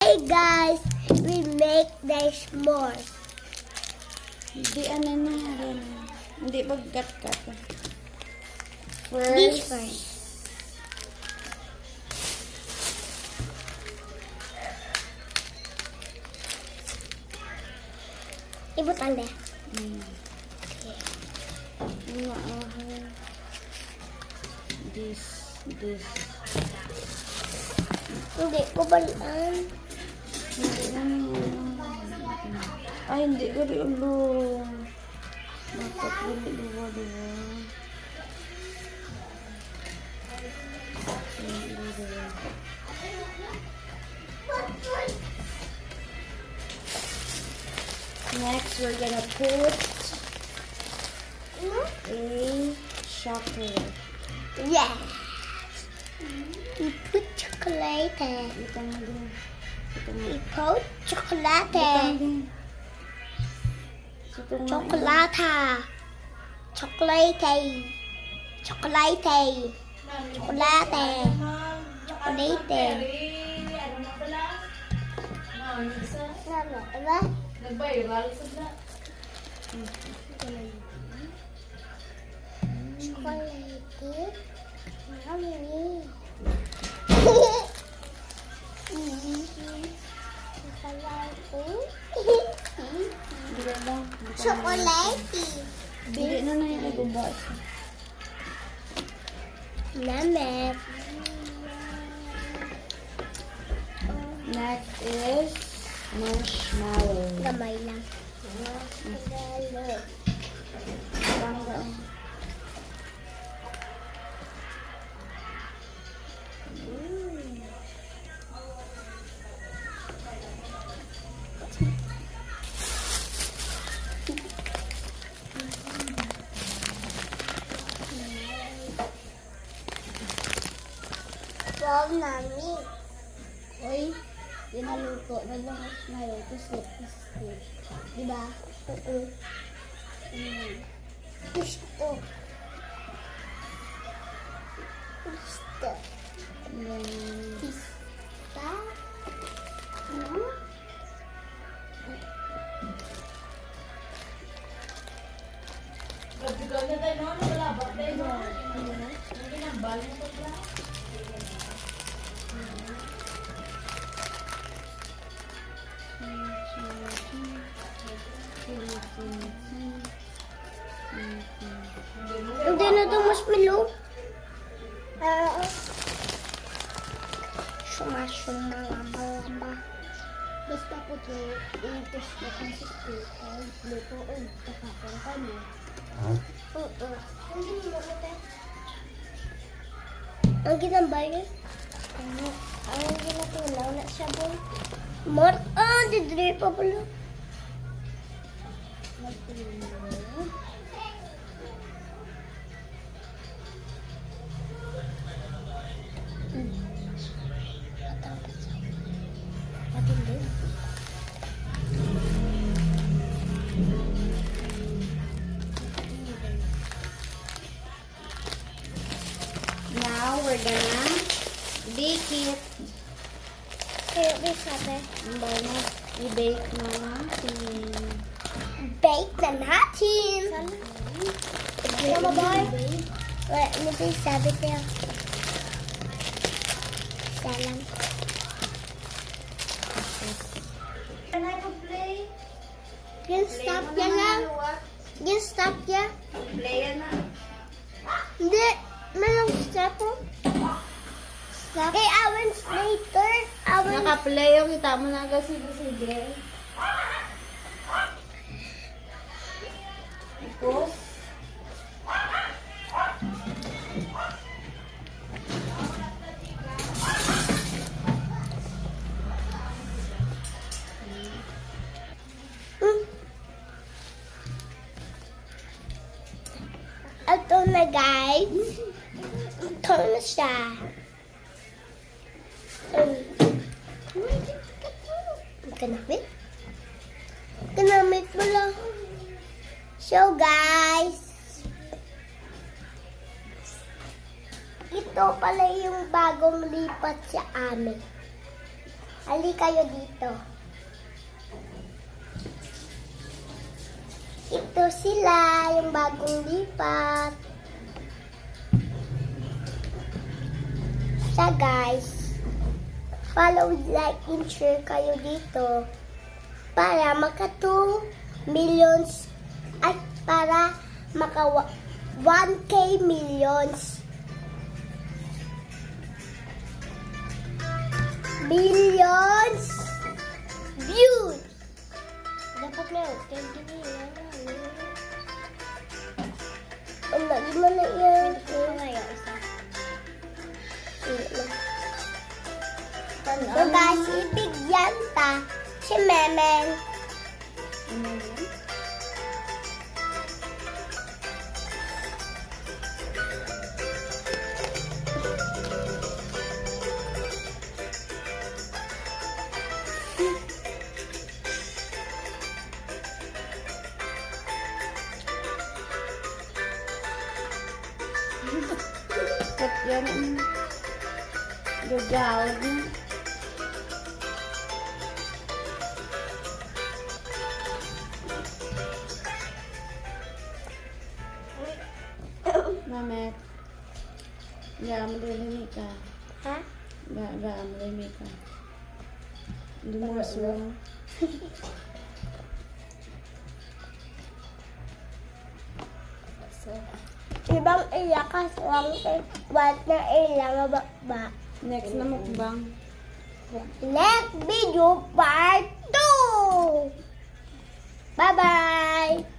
Today, guys, we make the s'mores. Hindi, ano na yan. Hindi, pagkat-kat. This first. Ibutang deh. This. Hindi ko balaan. Ay, hindi ko rin ulo. Dapat rin diba. Next, we're gonna put a chocolate. Yes. We put chocolate. Ito mo din. We put chocolate. Ito mo. Chocolate. Chocolate. Chocolate. Chocolate. Chocolate. Diba? Nag-viral sila. Chocolate. Mami. Chocolate. Bili na na yung nagubas. Namet. Next is marshmallow. Gamay lang. Marshmallow. Bangga. Wow, Nami. Uy, dinaluto na lang marshmallow. Kusip. Diba? Gusto. Gusto. Pista. Nag-viral na tayo noon. Wala ba tayo noon? Hindi nang baling ko pala. Hindi na ito marshmallow. Suma-suma, lamba-lamba. Basta po ito, itos na consistent. Luto o takapon ka mo. Oo. Ang ginambay niya? Ang ginatulaw na siya po. Didri pa pala. Nagtulaw. Now, we're gonna bake it. Kaya may sabi, I-bake na natin. bake na natin. Sama boy. Wait, ano ba yung sabi niya? Salam. Can I go play? Yung stop niya lang. Yung stop niya. Play na. Hindi. Manong stop po. Stop. Hey, hours later. Hours. Naka-play yung kita mo na sige. Tapos, Ito na guys. Ito na siya. Ganamit? Ganamit mo lang. So guys, ito pala yung bagong lipat sa amin. Ali kayo dito. Ito sila, yung bagong lipat. So guys, follow, like, and share kayo dito para maka 2 millions at para maka 1K millions. Billions views. Dapat na yun. 20 million. Di mo na yan. Ito na yung isa. So guys, ibigyan ta si Memeng. Kat yan. Gagawad mo. Mamet. Gamulimi ka. Ha? Gamulimi ka. Dumusong. Ibang ilakas lang what na ilang ba? Next na mukbang. Next video part 2. Bye bye.